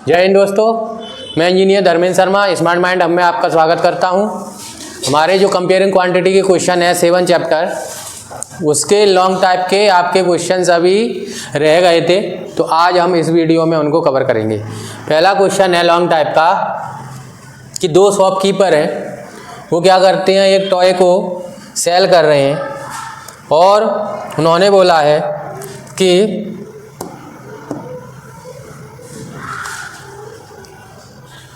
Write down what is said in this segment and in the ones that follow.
जय हिंद दोस्तों, मैं engineer Dharmendra Sharma smart mind hub में आपका स्वागत करता हूं। हमारे जो कंपेयरिंग क्वांटिटी के क्वेश्चन है 7 चैप्टर, उसके लॉन्ग टाइप के आपके क्वेश्चंस अभी रह गए थे, तो आज हम इस वीडियो में उनको कवर करेंगे। पहला क्वेश्चन है लॉन्ग टाइप का कि दो शॉपकीपर हैं, वो क्या करते हैं, एक टॉय को सेल कर रहे हैं और उन्होंने बोला है कि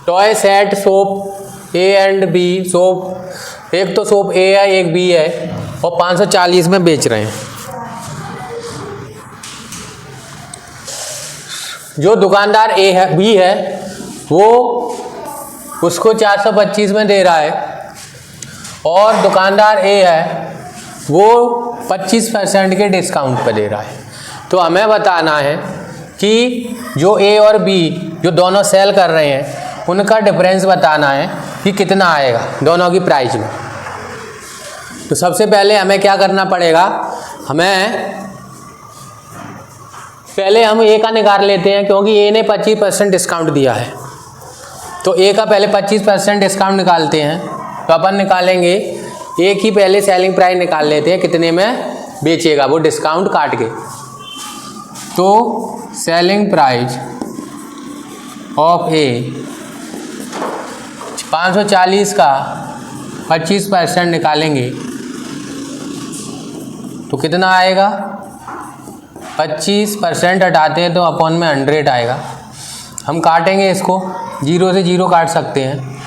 toy set soap A and B, soap एक तो सोप ए है एक बी है और 540 में बेच रहे हैं। जो दुकानदार ए है बी है वो उसको 425 में दे रहा है और दुकानदार ए है वो 25% के डिस्काउंट पे दे रहा है। तो हमें बताना है कि जो ए और बी जो दोनों सेल कर रहे हैं उनका डिफरेंस बताना है कि कितना आएगा दोनों की प्राइस में। तो सबसे पहले हमें क्या करना पड़ेगा, पहले हम ए का निकाल लेते हैं क्योंकि ए ने 25% डिस्काउंट दिया है। तो ए का पहले 25% डिस्काउंट निकालते हैं। तो अपन निकालेंगे ए की पहले सेलिंग प्राइस निकाल लेते हैं कितने में बेचेगा वो डिस्काउंट काट के। तो सेलिंग प्राइस ऑफ ए 540 का 25% निकालेंगे तो कितना आएगा, 25% हटाते हैं तो अपॉन में 100 आएगा। हम काटेंगे इसको, 0 से 0 काट सकते हैं,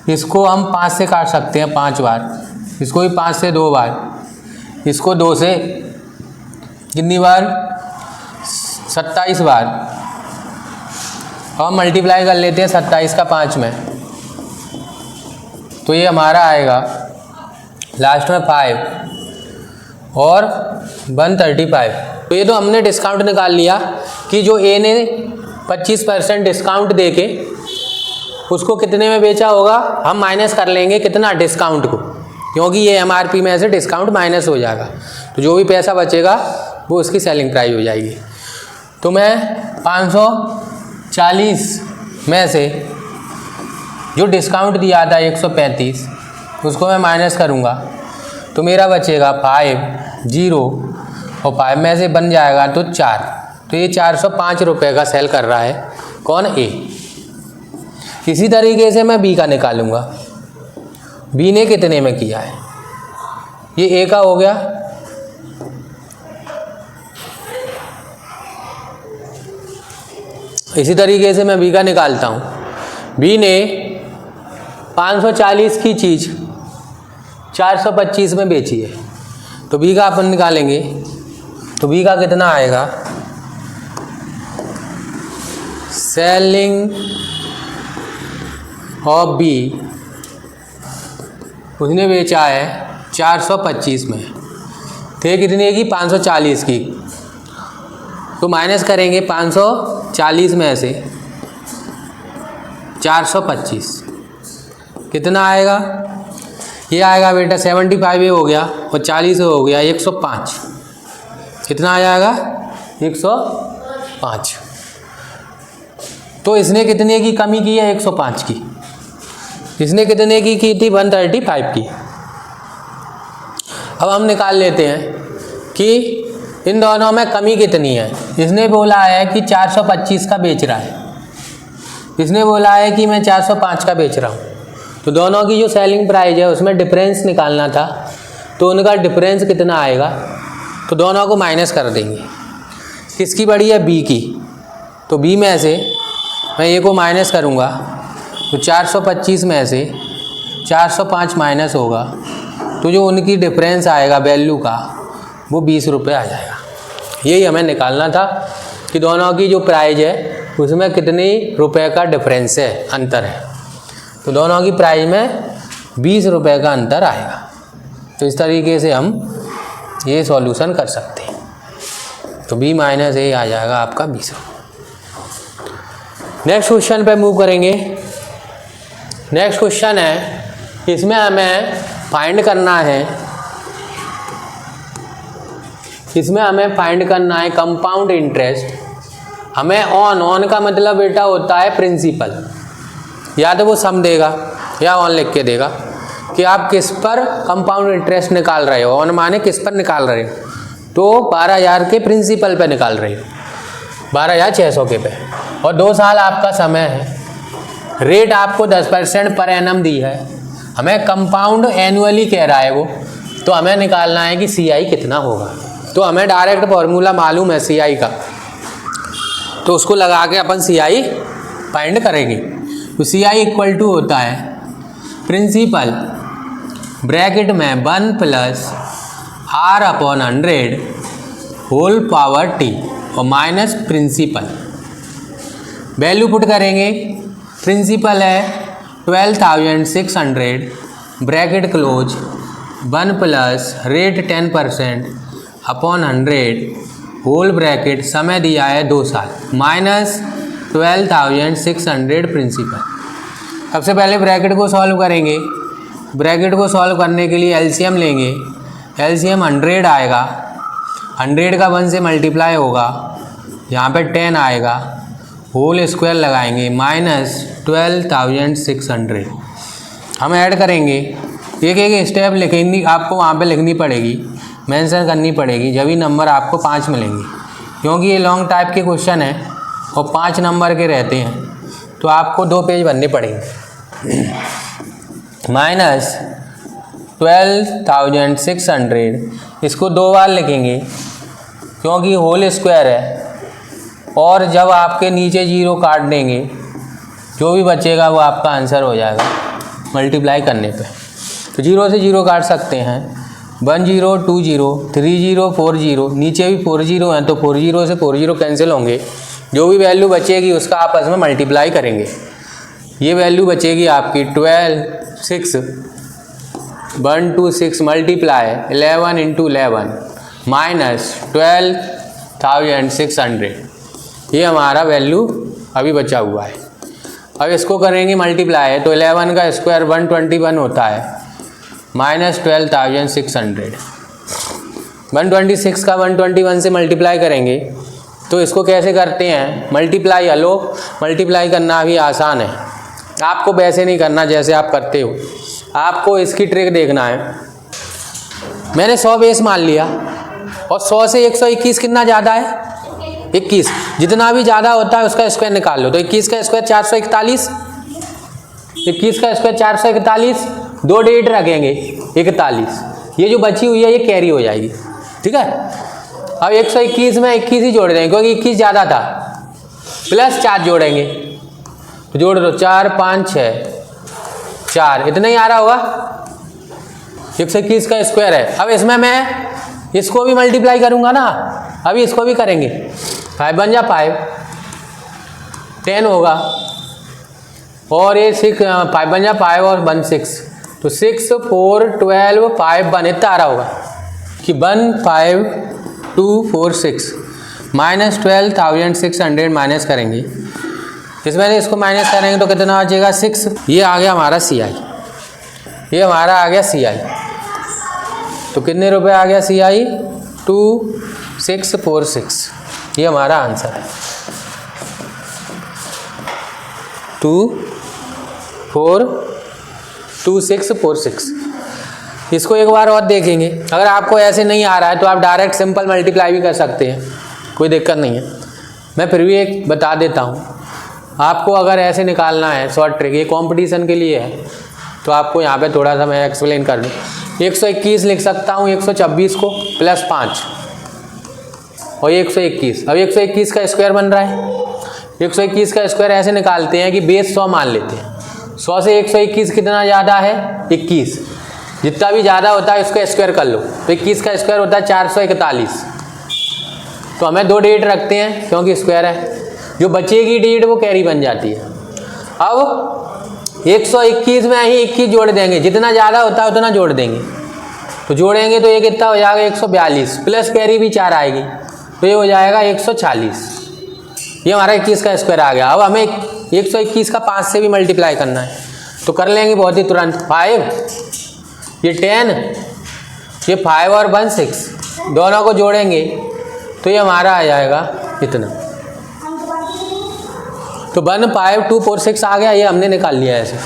इसको हम 5 से काट सकते हैं 5 बार, इसको भी 5 से 2 बार, इसको 2 से कितनी बार, 27 बार, और मल्टीप्लाई कर लेते हैं 27 का 5 में। तो ये हमारा आएगा लास्ट में 5 और 135। तो ये तो हमने डिस्काउंट निकाल लिया कि जो ए ने 25% डिस्काउंट देके उसको कितने में बेचा होगा। हम माइनस कर लेंगे कितना, डिस्काउंट को, क्योंकि ये एमआरपी में से डिस्काउंट माइनस हो जाएगा। तो जो भी पैसा बचेगा वो उसकी सेलिंग प्राइस हो जाएगी। तो मैं 540 में से जो डिस्काउंट दिया था 135 उसको मैं माइनस करूँगा तो मेरा बचेगा 5 0 और 5 में से बन जाएगा तो 4। तो ये 405 रुपये का सेल कर रहा है कौन, ए। इसी तरीके से मैं बी का निकालूंगा, बी ने कितने में किया है, ये ए का हो गया। इसी तरीके से मैं बी का निकालता हूँ। बी ने 540 की चीज़ 425 में बेची है, तो बी का अपन निकालेंगे। तो बी का कितना आएगा, सेलिंग ऑफ बी, उसने बेचा है 425 में, थे कितने की, 540 की। तो माइनस करेंगे 540 में से 425, कितना आएगा, ये आएगा बेटा 75 हो गया और 40 हो गया 105। कितना आ जाएगा, 105। तो इसने कितने की कमी की है, 105 की। इसने कितने की थी, 135 की। अब हम निकाल लेते हैं कि इन दोनों में कमी कितनी है। इसने बोला है कि 425 का बेच रहा है, इसने बोला है कि मैं 405 का बेच रहा हूँ। तो दोनों की जो सेलिंग प्राइस है उसमें डिफरेंस निकालना था, तो उनका डिफरेंस कितना आएगा, तो दोनों को माइनस कर देंगे। किसकी बड़ी है, बी की। तो बी में से मैं ए को माइनस करूँगा तो 425 में से 405 माइनस होगा, तो जो उनकी डिफरेंस आएगा वैल्यू का वो 20 रुपये आ जाएगा। यही हमें निकालना था कि दोनों की जो प्राइस है उसमें कितनी रुपए का डिफरेंस है, अंतर है। तो दोनों की प्राइस में 20 रुपये का अंतर आएगा। तो इस तरीके से हम ये सॉल्यूशन कर सकते हैं। तो बी माइनस ए आ जाएगा आपका 20 रुपये। नेक्स्ट क्वेश्चन पे मूव करेंगे। नेक्स्ट क्वेश्चन है, इसमें हमें फाइंड करना है कंपाउंड इंटरेस्ट हमें ऑन का मतलब बेटा होता है प्रिंसिपल, या तो वो सम देगा या ऑन लिख के देगा कि आप किस पर कंपाउंड इंटरेस्ट निकाल रहे हो। ऑन माने किस पर निकाल रहे हो, तो 12,000 के प्रिंसिपल पे निकाल रहे हो, 12,600 के पे, और 2 साल आपका समय है। रेट आपको 10% पर एनम दी है, हमें कंपाउंड एनुअली कह रहा है वो, तो हमें निकालना है कि CI कितना होगा। तो हमें डायरेक्ट फॉर्मूला मालूम है CI का, तो उसको लगा के अपन CI फाइंड करेंगे। तो CI इक्वल टू होता है प्रिंसिपल ब्रैकेट में 1 + R/100 होल पावर T और माइनस प्रिंसिपल। वैल्यू पुट करेंगे, प्रिंसिपल है 12,600 bracket close 1 + rate 10% upon 100 whole bracket, समय दिया है 2 साल, माइनस 12,600 प्रिंसिपल। सबसे पहले ब्रैकेट को सॉल्व करेंगे। ब्रैकेट को सॉल्व करने के लिए एलसीएम लेंगे। एलसीएम 100 आएगा, 100 का 1 से मल्टीप्लाई होगा, यहाँ पे 10 आएगा, होल स्क्वायर लगाएंगे, माइनस 12,600। हम ऐड करेंगे, एक एक स्टेप लिखेंगे, आपको वहाँ पे लिखनी पड़ेगी, मेंशन करनी पड़ेगी, जब ही नंबर आपको 5 मिलेंगे, क्योंकि ये लॉन्ग टाइप के क्वेश्चन है और 5 नंबर के रहते हैं, तो आपको 2 पेज भरने पड़ेंगे। माइनस 12,600, इसको 2 बार लिखेंगे क्योंकि होल स्क्वायर है, और जब आपके नीचे 0 काट देंगे, जो भी बचेगा वो आपका आंसर हो जाएगा मल्टीप्लाई करने पे। तो 0 से 0 काट सकते हैं, 1 0 2 0 3 0 4 0, नीचे भी 4 0 हैं तो 4 0 से 4 0 कैंसिल होंगे, जो भी वैल्यू बचेगी उसका आपस में मल्टीप्लाई करेंगे। ये वैल्यू बचेगी आपकी 12 6 1 2 6 मल्टीप्लाई 11 × 11 माइनस 12,600, ये हमारा वैल्यू अभी बचा हुआ है। अब इसको करेंगे मल्टीप्लाई, तो 11 का स्क्वायर 121 होता है, माइनस 12,600। 126 का 121 से मल्टीप्लाई करेंगे, तो इसको कैसे करते हैं मल्टीप्लाई। हलो, मल्टीप्लाई करना भी आसान है, आपको वैसे नहीं करना जैसे आप करते हो, आपको इसकी ट्रिक देखना है। मैंने 100 बेस मान लिया, और 100 से 121 कितना ज़्यादा है, 21, जितना भी ज़्यादा होता है उसका स्क्वायर निकाल लो। तो 21 का स्क्वायर 441, 21 का स्क्वायर 441, 2 डेट रखेंगे 41, ये जो बची हुई है ये कैरी हो जाएगी, ठीक है। अब 121 में 21 ही जोड़ देंगे क्योंकि 21 ज़्यादा था, प्लस 4 जोड़ेंगे, तो जोड़ दो, 4 5 6 4, इतना ही आ रहा होगा। 121 का स्क्वायर है। अब इसमें मैं इसको भी मल्टीप्लाई करूंगा ना, अभी इसको भी करेंगे, 5 बन जा 5, 10 होगा, और ये 6 5 बन जा 5 और 1 6, तो 6 4 12 5 1, इतना आ रहा होगा कि 1 5 2 4 6 माइनस 12,600 माइनस करेंगे, इसमें इसको माइनस करेंगे तो कितना बचेगा 6। ये आ गया हमारा CI, ये हमारा आ गया CI। तो कितने रुपए आ गया CI, 2646, ये हमारा आंसर है 2646। इसको एक बार और देखेंगे, अगर आपको ऐसे नहीं आ रहा है तो आप डायरेक्ट सिंपल मल्टीप्लाई भी कर सकते हैं, कोई दिक्कत नहीं है। मैं फिर भी एक बता देता हूँ, आपको अगर ऐसे निकालना है शॉर्ट ट्रिक, ये कंपटीशन के लिए है, तो आपको यहाँ पे थोड़ा सा मैं एक्सप्लेन कर दूँ। 121 लिख सकता हूँ 126 को प्लस 5 और 121। अब 121 का स्क्वायर बन रहा है, 121 का स्क्वायर ऐसे निकालते हैं कि बेस 100 मान लेते हैं। 100 से 121 कितना ज़्यादा है, 21, जितना भी ज़्यादा होता है उसका स्क्वायर कर लो, तो 21 का स्क्वायर होता है 441। तो हमें 2 डेट रखते हैं क्योंकि स्क्वायर है, जो बचेगी डेट वो कैरी बन जाती है। अब 121 में ही 21 जोड़ देंगे, जितना ज़्यादा होता है उतना जोड़ देंगे, तो जोड़ेंगे तो ये कितना हो जाएगा 142, प्लस कैरी भी 4 आएगी, तो ये हो जाएगा 140। ये हमारा 21 का स्क्वायर आ गया। अब हमें 121 का 5 से भी मल्टीप्लाई करना है, तो कर लेंगे बहुत ही तुरंत। 5, ये 10, ये 5 और 1 6, दोनों को जोड़ेंगे तो ये हमारा आ जाएगा इतना। तो 15246 आ गया, ये हमने निकाल लिया ऐसे।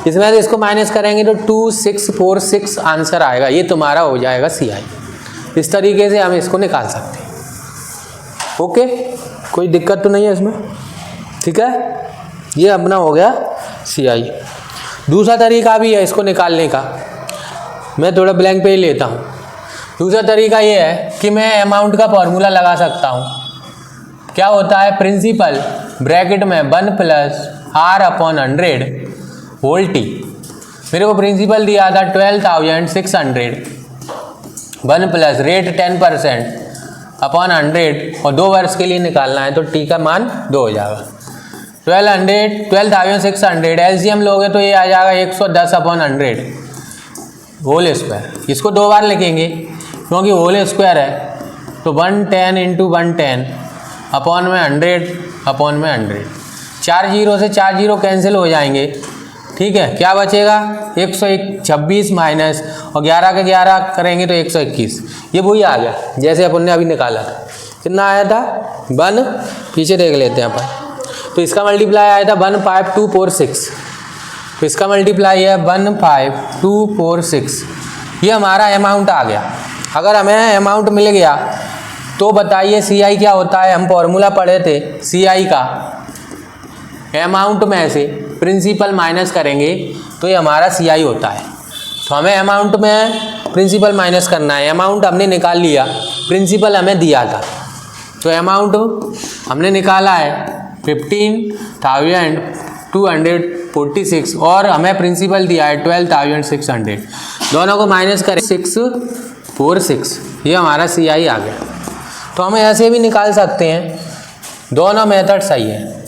इसमें से इसको माइनस करेंगे तो 2646 आंसर आएगा, ये तुम्हारा हो जाएगा CI। इस तरीके से हम इसको निकाल सकते हैं। ओके, कोई दिक्कत तो नहीं है इसमें, ठीक है। ये अपना हो गया CI। दूसरा तरीका भी है इसको निकालने का, मैं थोड़ा ब्लैंक पे ही लेता हूँ। दूसरा तरीका ये है कि मैं अमाउंट का फॉर्मूला लगा सकता हूँ। क्या होता है, प्रिंसिपल ब्रैकेट में 1 + R/100 होल T। मेरे को प्रिंसिपल दिया था 12,600, 1 + रेट 10%/100 और 2 वर्ष के लिए निकालना है, तो T का मान 2 हो जाएगा। 12,600 एलसीएम लोगे तो ये आ जाएगा 110/100 होल स्क्वायर। इसको 2 बार लिखेंगे क्योंकि होल स्क्वायर है, तो 110 × 110 अपॉन में 100/100। 4 जीरो से 4 जीरो कैंसिल हो जाएंगे, ठीक है। क्या बचेगा, 126 माइनस और 11 के 11 करेंगे तो 121। ये वही आ गया जैसे अपन ने अभी निकाला था। कितना आया था 1, पीछे देख लेते हैं अपन। तो इसका मल्टीप्लाई आया था 15246, तो इसका मल्टीप्लाई है 15246। ये हमारा अमाउंट आ गया। अगर हमें अमाउंट मिल गया तो बताइए CI क्या होता है। हम फॉर्मूला पढ़े थे CI का, अमाउंट में से प्रिंसिपल माइनस करेंगे तो ये हमारा CI होता है। तो हमें अमाउंट में प्रिंसिपल माइनस करना है। अमाउंट हमने निकाल लिया, प्रिंसिपल हमें दिया था, तो अमाउंट हमने निकाला है 15,246 और हमें प्रिंसिपल दिया है 12,600। दोनों को माइनस करें 646, ये हमारा CI आ गया। तो हम ऐसे भी निकाल सकते हैं, दोनों मेथड सही है।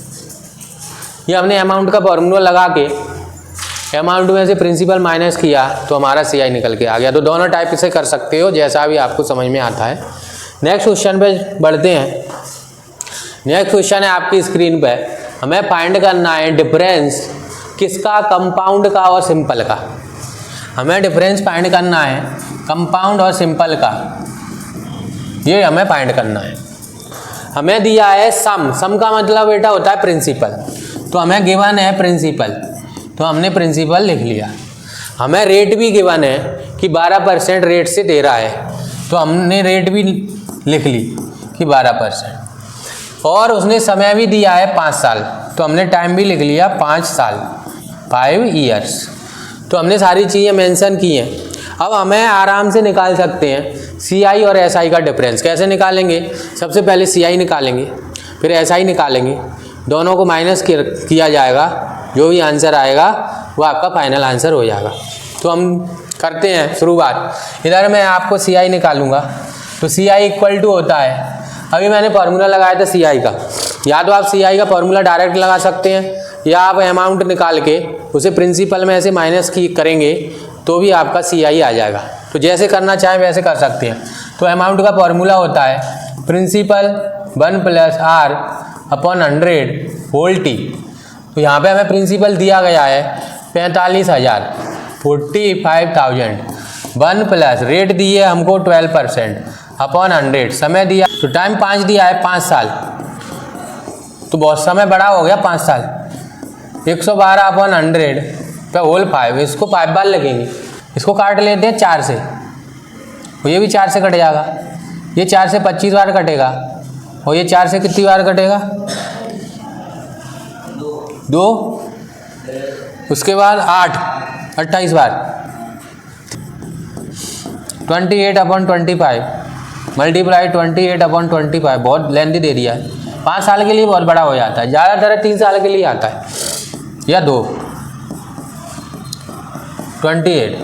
ये हमने अमाउंट का फॉर्मूला लगा के अमाउंट में से प्रिंसिपल माइनस किया तो हमारा CI निकल के आ गया। तो दोनों टाइप से कर सकते हो, जैसा भी आपको समझ में आता है। नेक्स्ट क्वेश्चन पे बढ़ते हैं। नेक्स्ट क्वेश्चन है आपकी स्क्रीन पे, हमें फाइंड करना है डिफरेंस किसका, कंपाउंड का और सिंपल का। हमें डिफरेंस फाइंड करना है कंपाउंड और सिंपल का, ये हमें फाइंड करना है। हमें दिया है सम का मतलब बेटा होता है प्रिंसिपल, तो हमें गिवन है प्रिंसिपल, तो हमने प्रिंसिपल लिख लिया। हमें रेट भी गिवन है कि 12% रेट से दे रहा है, तो हमने रेट भी लिख ली कि 12%। और उसने समय भी दिया है 5 साल, तो हमने टाइम भी लिख लिया 5 साल, 5 ईयर्स। तो हमने सारी चीज़ें मेंशन की हैं। अब हमें आराम से निकाल सकते हैं CI और SI का डिफरेंस। कैसे निकालेंगे, सबसे पहले CI निकालेंगे, फिर SI निकालेंगे, दोनों को माइनस किया जाएगा, जो भी आंसर आएगा वो आपका फाइनल आंसर हो जाएगा। तो हम करते हैं शुरुआत। इधर मैं आपको CI निकालूंगा, तो CI इक्वल टू होता है, अभी मैंने फार्मूला लगाया था CI का, या तो आप CI का फार्मूला डायरेक्ट लगा सकते हैं या आप अमाउंट निकाल के उसे प्रिंसिपल में ऐसे माइनस की करेंगे तो भी आपका CI आ जाएगा। तो जैसे करना चाहें वैसे कर सकते हैं। तो अमाउंट का फार्मूला होता है प्रिंसिपल 1 + R/100 होल T। तो यहाँ पे हमें प्रिंसिपल दिया गया है 45,000, 45,000, 1 + रेट दी है हमको 12%/100, समय दिया तो टाइम 5 दिया है 5 साल, तो बहुत समय बड़ा हो गया 5 साल। 112/100 पे होल 5, इसको 5 बार लगेंगे। इसको काट लेते हैं 4 से, और ये भी 4 से कट जाएगा, ये 4 से 25 बार कटेगा, और ये 4 से कितनी बार कटेगा 2, उसके बाद 8, 28 बार, 28/25 मल्टीप्लाई 28/25, बहुत लेंथी दे दिया है। 5 साल के लिए बहुत बड़ा हो जाता है, ज़्यादातर 3 साल के लिए आता है या 2, 28,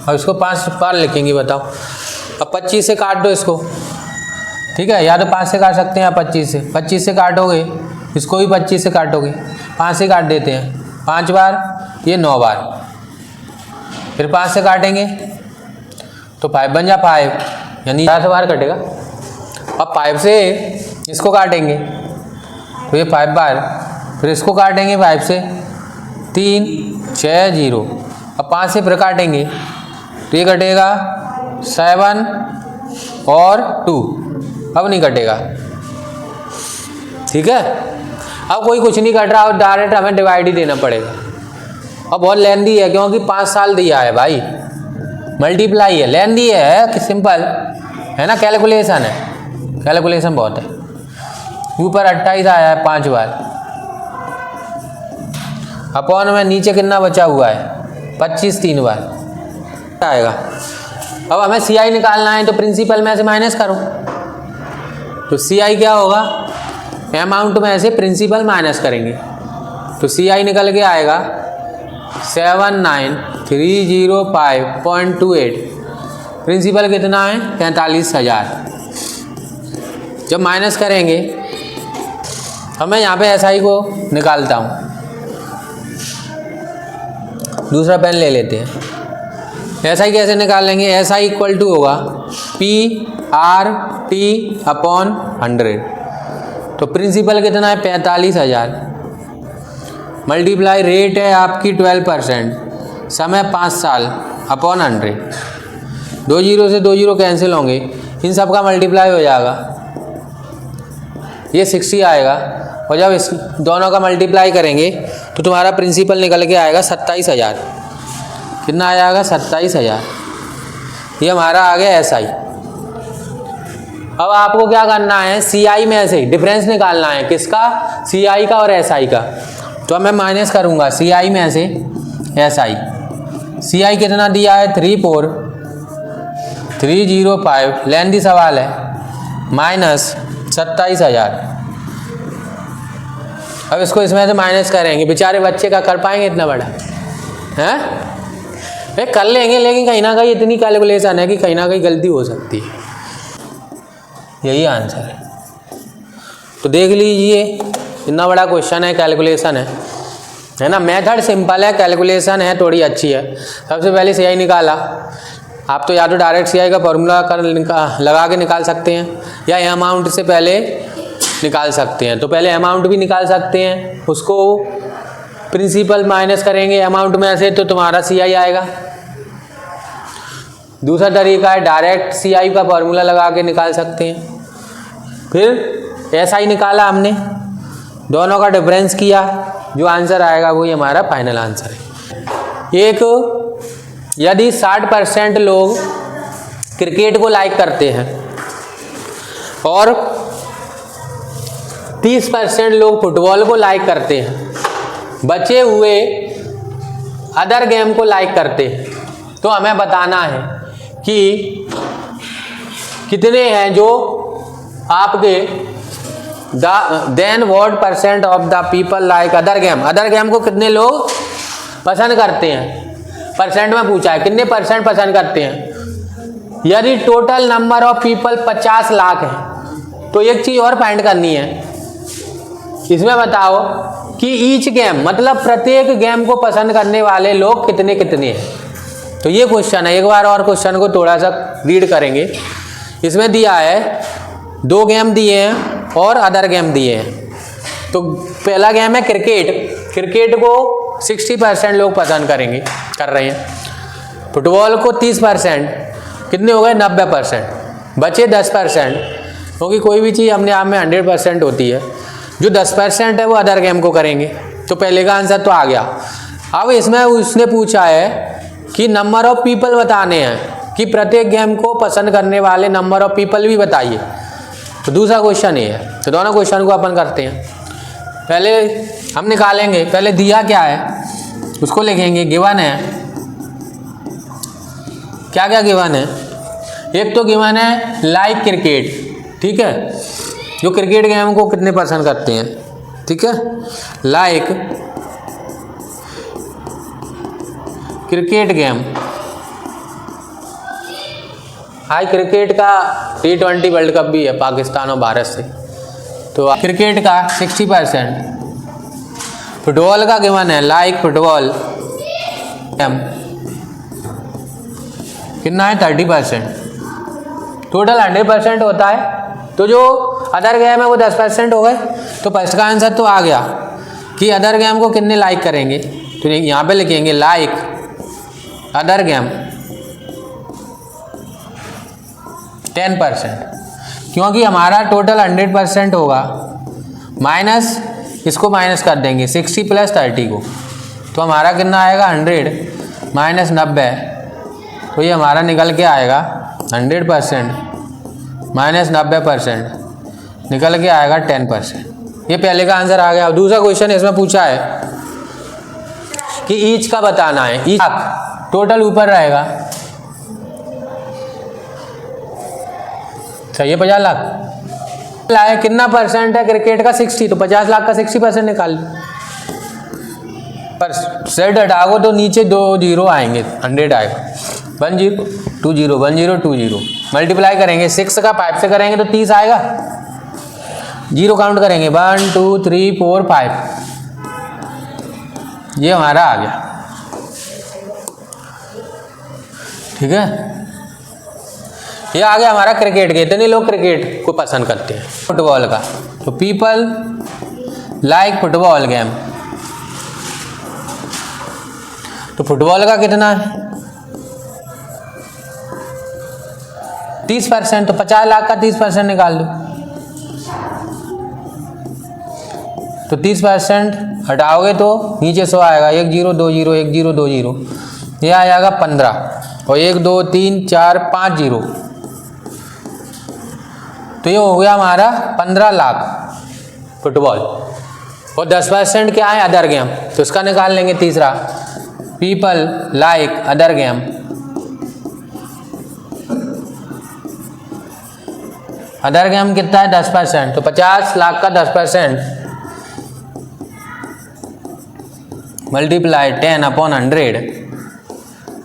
और इसको 5 बार लिखेंगे। बताओ, अब 25 से काट दो इसको, ठीक है, या तो 5 से काट सकते हैं या 25 से। 25 से काटोगे, इसको भी 25 से काटोगे, 5 से काट देते हैं, 5 बार, ये 9 बार, फिर 5 से काटेंगे तो 5 बन जा 5, यानी 4 बार कटेगा। अब 5 से इसको काटेंगे तो ये 5 बार, फिर इसको काटेंगे 5 से, 3, 6, 0। अब 5 से फिर काटेंगे तो ये कटेगा 7 और 2, अब नहीं कटेगा, ठीक है। अब कोई कुछ नहीं कट रहा और डायरेक्ट हमें डिवाइड ही देना पड़ेगा। और बहुत लेंदी है क्योंकि 5 साल दिया है भाई, मल्टीप्लाई है, लेंदी है कि सिंपल है ना, कैलकुलेशन है, कैलकुलेशन बहुत है। ऊपर 28 आया है 5 बार, अपॉन में नीचे कितना बचा हुआ है 25 3 बार आएगा। अब हमें सी आई निकालना है तो प्रिंसिपल में से माइनस करो, तो सी आई क्या होगा, अमाउंट में से प्रिंसिपल माइनस करेंगे तो सी आई निकल के आएगा 79305.28। प्रिंसिपल कितना है 43,000। जब माइनस करेंगे अब मैं यहाँ पे एस आई को निकालता हूँ, दूसरा पेन ले लेते हैं। एस आई कैसे निकालेंगे, एस आई इक्वल टू होगा PRT/100। तो प्रिंसिपल कितना है 45,000 मल्टीप्लाई रेट है आपकी 12%, समय 5 साल अपॉन 100। 2 जीरो से 2 जीरो कैंसिल होंगे, इन सब का मल्टीप्लाई हो जाएगा, ये 60 आएगा। और जब इस दोनों का मल्टीप्लाई करेंगे तो तुम्हारा प्रिंसिपल निकल के आएगा 27,000। कितना आ जाएगा 27,000। ये हमारा आ गया एस आई। अब आपको क्या करना है, सी आई में से डिफरेंस निकालना है, किसका, सी आई का और एस आई का। तो मैं माइनस करूँगा सी आई में से एस आई। सी आई कितना दिया है 34,305, लेंदी सवाल है, माइनस 27,000। अब इसको इसमें से माइनस करेंगे, बेचारे बच्चे का कर पाएंगे इतना बड़ा, हैं भाई कर लेंगे, लेकिन कहीं ना कहीं इतनी कैलकुलेशन है कि कहीं ना कहीं गलती हो सकती है। यही आंसर है। तो देख लीजिए इतना बड़ा क्वेश्चन है, कैलकुलेशन है ना, मेथड सिंपल है, कैलकुलेशन है थोड़ी अच्छी है। सबसे पहले सी आई निकाला, आप तो या तो डायरेक्ट सी आई का फॉर्मूला लगा के निकाल सकते हैं या अमाउंट से पहले निकाल सकते हैं। तो पहले अमाउंट भी निकाल सकते हैं, उसको प्रिंसिपल माइनस करेंगे अमाउंट में से तो तुम्हारा सी आई आएगा। दूसरा तरीका है डायरेक्ट सी आई का फॉर्मूला लगा के निकाल सकते हैं। फिर एस आई निकाला हमने, दोनों का डिफरेंस किया, जो आंसर आएगा वही हमारा फाइनल आंसर है। एक, यदि 60% लोग क्रिकेट को लाइक करते हैं और 30% लोग फुटबॉल को लाइक करते हैं, बचे हुए अदर गेम को लाइक करते हैं, तो हमें बताना है कि कितने हैं जो आपके then what % of the people like other game. Other game को कितने लोग पसंद करते हैं, परसेंट में पूछा है, कितने % पसंद करते हैं। यदि total number of people 50 lakh है तो एक चीज़ और फाइंड करनी है, इसमें बताओ कि ईच गेम मतलब प्रत्येक गेम को पसंद करने वाले लोग कितने कितने हैं। तो ये क्वेश्चन है, एक बार और क्वेश्चन को थोड़ा सा रीड करेंगे। इसमें दिया है 2 गेम दिए हैं और अदर गेम दिए हैं। तो पहला गेम है क्रिकेट, क्रिकेट को 60% लोग पसंद कर रहे हैं। फुटबॉल को 30%, कितने हो गए 90%, बचे 10%, क्योंकि कोई भी चीज़ अपने आप में 100% होती है। जो 10% है वो अदर गेम को करेंगे। तो पहले का आंसर तो आ गया। अब इसमें उसने पूछा है कि नंबर ऑफ पीपल बताने हैं, कि प्रत्येक गेम को पसंद करने वाले नंबर ऑफ पीपल भी बताइए। तो दूसरा क्वेश्चन ये है। तो दोनों क्वेश्चन को अपन करते हैं। पहले हम निकालेंगे, पहले दिया क्या है उसको लिखेंगे। गिवन है, क्या क्या गिवन है, एक तो गिवन है लाइक क्रिकेट, ठीक है, जो क्रिकेट गेम को कितने पसंद करते हैं, ठीक है, like cricket game. High cricket का T20 वर्ल्ड कप भी है पाकिस्तान और भारत से, तो क्रिकेट का 60%। फुटबॉल का गिवन है लाइक फुटबॉल गेम, कितना है 30%। टोटल 100% होता है, तो जो अदर गेम है वो 10% हो गए। तो फर्स्ट का आंसर तो आ गया कि अदर गेम को कितने लाइक करेंगे। तो यहाँ पे लिखेंगे लाइक अदर गेम 10%, क्योंकि हमारा टोटल 100% होगा, माइनस इसको माइनस कर देंगे 60 प्लस 30 को, तो हमारा कितना आएगा 100 माइनस 90, तो ये हमारा निकल के आएगा 100% माइनस 90% निकल के आएगा 10%। ये पहले का आंसर आ गया। अब दूसरा क्वेश्चन इसमें पूछा है कि ईच का बताना है। ईच टोटल ऊपर रहेगा, सही है 50 लाख लाए। कितना परसेंट है क्रिकेट का 60, तो 50 लाख का 60% निकाल पर सेट हटाओ तो नीचे 2 जीरो आएंगे, 100 आएगा, 1 0 2 0 1 0 2 0 मल्टीप्लाई करेंगे 6 का 5 से करेंगे तो 30 आएगा। जीरो काउंट करेंगे 1 2 3 4 5, ये हमारा आ गया। ठीक है, ये आ गया हमारा क्रिकेट के। इतने लोग क्रिकेट को पसंद करते हैं। फुटबॉल का, तो पीपल लाइक फुटबॉल गेम, तो फुटबॉल का कितना है 30%, तो 50 लाख का 30% निकाल दो, तो 30% हटाओगे तो नीचे 100 आएगा, 1 0 2 0 1 0 2 0, ये आ जाएगा 15 और 1 2 3 4 5 0, तो ये हो गया हमारा 15 लाख फुटबॉल। और 10% क्या है अदर गेम, तो इसका निकाल लेंगे तीसरा, people like other game, other game कितना है 10%, तो 50 लाख का 10% मल्टीप्लाई 10/100,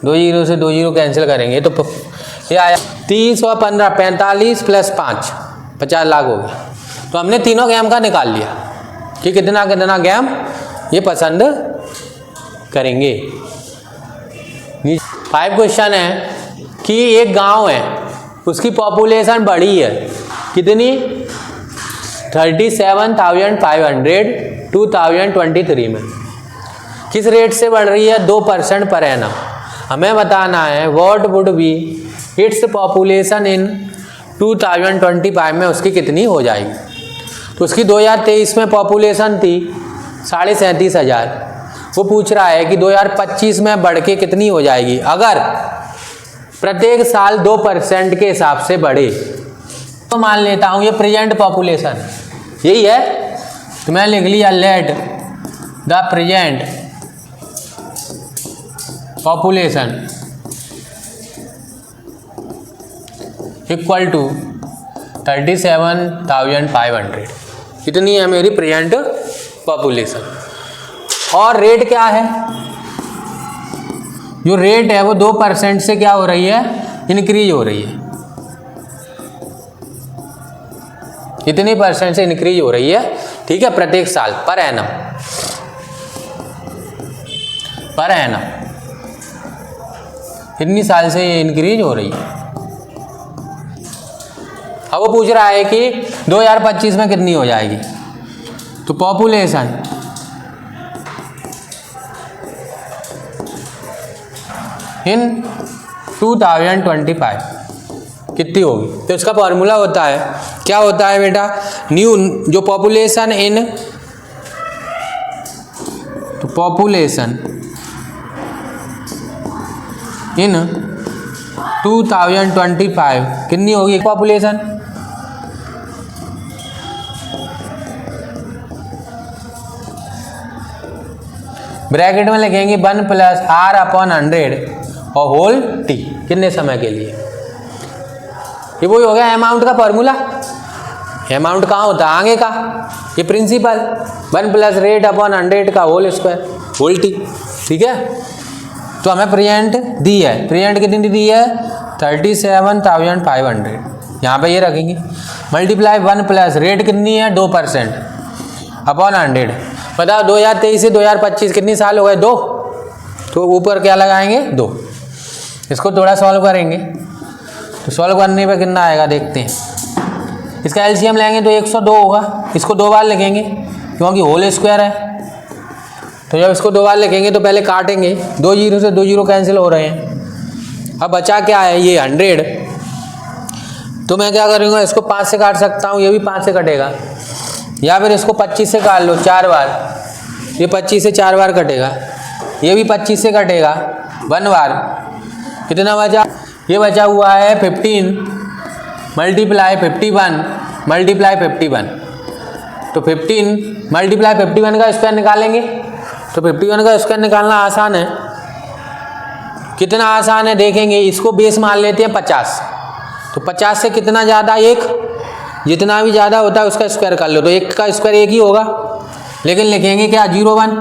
2 जीरो से 2 जीरो कैंसिल करेंगे तो ये आया 30 और 15 45 प्लस 5 50 लाख हो गया। तो हमने तीनों गेम का निकाल लिया कि कितना कितना गेम ये पसंद करेंगे। 5 क्वेश्चन है कि एक गांव है, उसकी पॉपुलेशन बढ़ी है कितनी 37,500 2023 में, किस रेट से बढ़ रही है 2% पर एनम। हमें बताना है what would be its population in 2025 में उसकी कितनी हो जाएगी। तो उसकी 2023 में पॉपुलेशन थी 37,500, वो पूछ रहा है कि 2025 में बढ़ के कितनी हो जाएगी अगर प्रत्येक साल 2% के हिसाब से बढ़े। तो मान लेता हूँ ये प्रेजेंट पॉपुलेशन यही है, तो मैं लिख लिया let the present population equal to 37,500, इतनी है मेरी प्रेजेंट पॉपुलेशन। और रेट क्या है, जो रेट है वो 2% से क्या हो रही है इंक्रीज हो रही है, इतनी % से इंक्रीज हो रही है। ठीक है, प्रत्येक साल पर एनम इतनी साल से ये इंक्रीज हो रही है। अब वो पूछ रहा है कि 2025 में कितनी हो जाएगी, तो पॉपुलेशन इन 2025 कितनी होगी। तो इसका फॉर्मूला होता है, क्या होता है बेटा, न्यू जो पॉपुलेशन इन, तो पॉपुलेशन इन 2025 कितनी होगी पॉपुलेशन, ब्रैकेट में लिखेंगे 1 + R/100 और होल टी, कितने समय के लिए। ये वही हो गया अमाउंट का फॉर्मूला। अमाउंट कहाँ होता है आगे का, ये प्रिंसिपल 1 + rate/100 का होल स्क्वायर होल टी। ठीक है, तो हमें प्रेजेंट दी है, प्रेजेंट कितनी दी है 37,500, यहाँ पे ये रखेंगे मल्टीप्लाई 1 + रेट कितनी है 2%/100। बताओ 2023 से 2025 कितनी साल हो गए 2, तो ऊपर क्या लगाएंगे 2। इसको थोड़ा सॉल्व करेंगे, तो सॉल्व करने पे कितना आएगा देखते हैं। इसका एलसीएम लेंगे तो 102 होगा, इसको 2 बार लिखेंगे क्योंकि होल स्क्वायर है। तो जब इसको 2 बार लिखेंगे तो पहले काटेंगे, 2 जीरो से 2 जीरो कैंसिल हो रहे हैं। अब बचा क्या है ये 100, तो मैं क्या करूँगा इसको 5 से काट सकता हूँ, ये भी 5 से कटेगा, या फिर इसको 25 से काट लो 4 बार, ये 25 से 4 बार कटेगा, ये भी 25 से कटेगा 1 बार। कितना बचा? ये बचा हुआ है 15 मल्टीप्लाई 51 मल्टीप्लाई 51। तो 15 मल्टीप्लाई 51 का स्क्वायर निकालेंगे। तो 51 का स्क्वायर निकालना आसान है। कितना आसान है देखेंगे। इसको बेस मान लेते हैं 50। तो 50 से कितना ज़्यादा? 1, जितना भी ज़्यादा होता है उसका स्क्वायर कर लो। तो 1 का स्क्वायर 1 ही होगा, लेकिन लिखेंगे क्या? 01।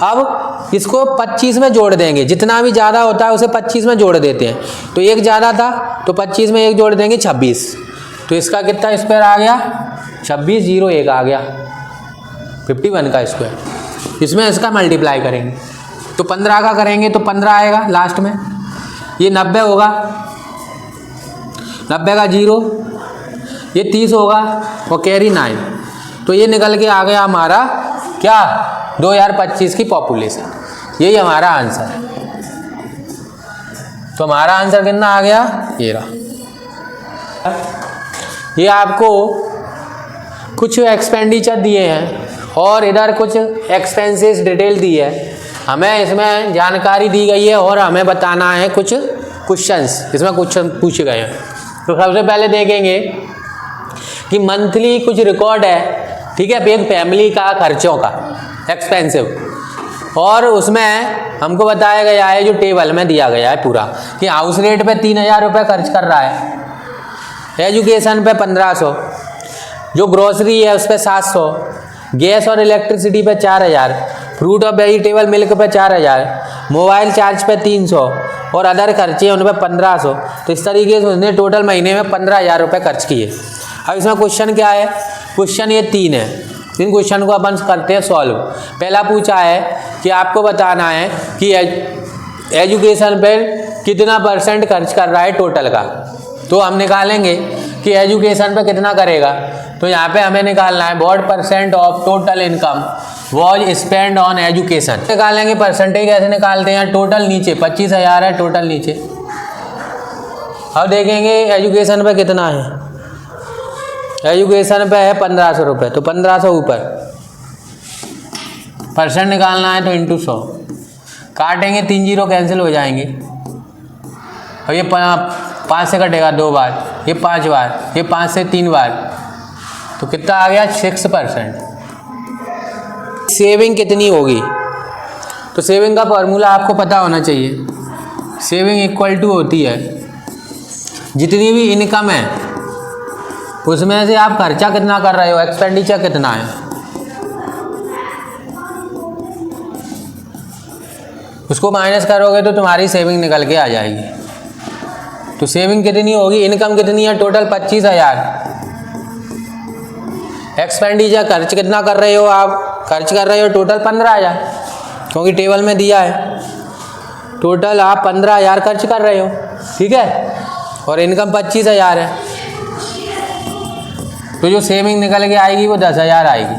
अब इसको 25 में जोड़ देंगे, जितना भी ज़्यादा होता है उसे 25 में जोड़ देते हैं। तो 1 ज़्यादा था तो 25 में 1 जोड़ देंगे 26। तो इसका कितना स्क्वायर आ गया? 26 01 आ गया 51 का स्क्वायर। इसमें इसका मल्टीप्लाई करेंगे तो 15 का करेंगे तो 15 आएगा लास्ट में। ये 90 होगा, 90 का 0, ये 30 होगा और कैरी 9। तो ये निकल के आ गया हमारा क्या? 2025 की पॉपुलेशन। यही हमारा आंसर है। तो हमारा आंसर कितना आ गया? ये रहा। ये आपको कुछ एक्सपेंडिचर दिए हैं और इधर कुछ एक्सपेंसेस डिटेल दी है। हमें इसमें जानकारी दी गई है और हमें बताना है कुछ क्वेश्चंस, इसमें क्वेश्चन पूछे गए हैं। तो सबसे पहले देखेंगे कि मंथली कुछ रिकॉर्ड है, ठीक है, एक फैमिली का खर्चों का एक्सपेंसिव, और उसमें हमको बताया गया है, जो टेबल में दिया गया है पूरा, कि हाउस रेट पे 3000 रुपये खर्च कर रहा है, एजुकेशन पे 1500, जो ग्रोसरी है उस पर 700, गैस और इलेक्ट्रिसिटी पे 4000, फ्रूट और वेजिटेबल मिल्क पे 4000, मोबाइल चार्ज पे 300 और अदर खर्चे उन पर 1500। तो इस तरीके से उसने टोटल महीने में 15,000 रुपये खर्च किए। अब इसमें क्वेश्चन क्या है? क्वेश्चन ये 3 है। इन क्वेश्चन को अपन करते हैं सॉल्व। पहला पूछा है कि आपको बताना है कि एजुकेशन पर कितना % खर्च कर रहा है टोटल का। तो हम निकालेंगे कि एजुकेशन पे कितना करेगा। तो यहाँ पे हमें निकालना है what % of total income was spend on education. निकालेंगे परसेंटेज कैसे निकालते हैं? टोटल नीचे 25,000 है, टोटल नीचे। अब देखेंगे एजुकेशन पे कितना है। एजुकेशन पे है 1500 रुपये, तो 1500 ऊपर, % निकालना है तो इंटू 100, काटेंगे 3 0 कैंसिल हो जाएंगे। और ये 5 से कटेगा 2 बार, ये 5 बार, ये 5 से 3 बार, तो कितना आ गया? 6%। सेविंग कितनी होगी? तो सेविंग का फॉर्मूला आपको पता होना चाहिए। सेविंग इक्वल टू होती है जितनी भी इनकम है उसमें से आप खर्चा कितना कर रहे हो, एक्सपेंडिचर कितना है, उसको माइनस करोगे तो तुम्हारी सेविंग निकल के आ जाएगी। तो सेविंग कितनी होगी? इनकम कितनी है? टोटल 25,000। एक्सपेंडिचर खर्च कितना कर रहे हो आप? खर्च कर रहे हो टोटल 15,000, क्योंकि टेबल में दिया है। टोटल आप 15,000 खर्च कर रहे हो, ठीक है, और इनकम 25,000 है। तो जो सेविंग निकल के आएगी वो 10,000 आएगी।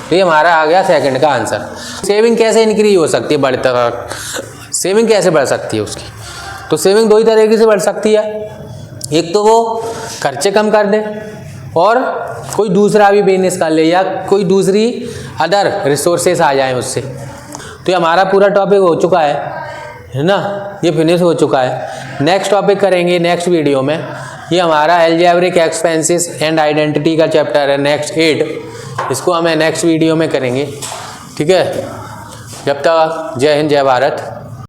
तो ये हमारा आ गया सेकंड का आंसर। सेविंग कैसे इंक्रीज हो सकती है, बढ़ता सेविंग कैसे बढ़ सकती है उसकी? तो सेविंग 2 ही तरीके से बढ़ सकती है। एक तो वो खर्चे कम कर दे और कोई दूसरा भी बिजनेस कर ले या कोई दूसरी अदर रिसोर्सेस आ जाए उससे। तो ये हमारा पूरा टॉपिक हो चुका है ना, ये फिनिश हो चुका है। नेक्स्ट टॉपिक करेंगे नेक्स्ट वीडियो में। ये हमारा अलजेब्रिक एक्सपेंसेस एंड आइडेंटिटी का चैप्टर है, नेक्स्ट 8। इसको हमें नेक्स्ट वीडियो में करेंगे, ठीक है। जब तक जय हिंद, जय भारत।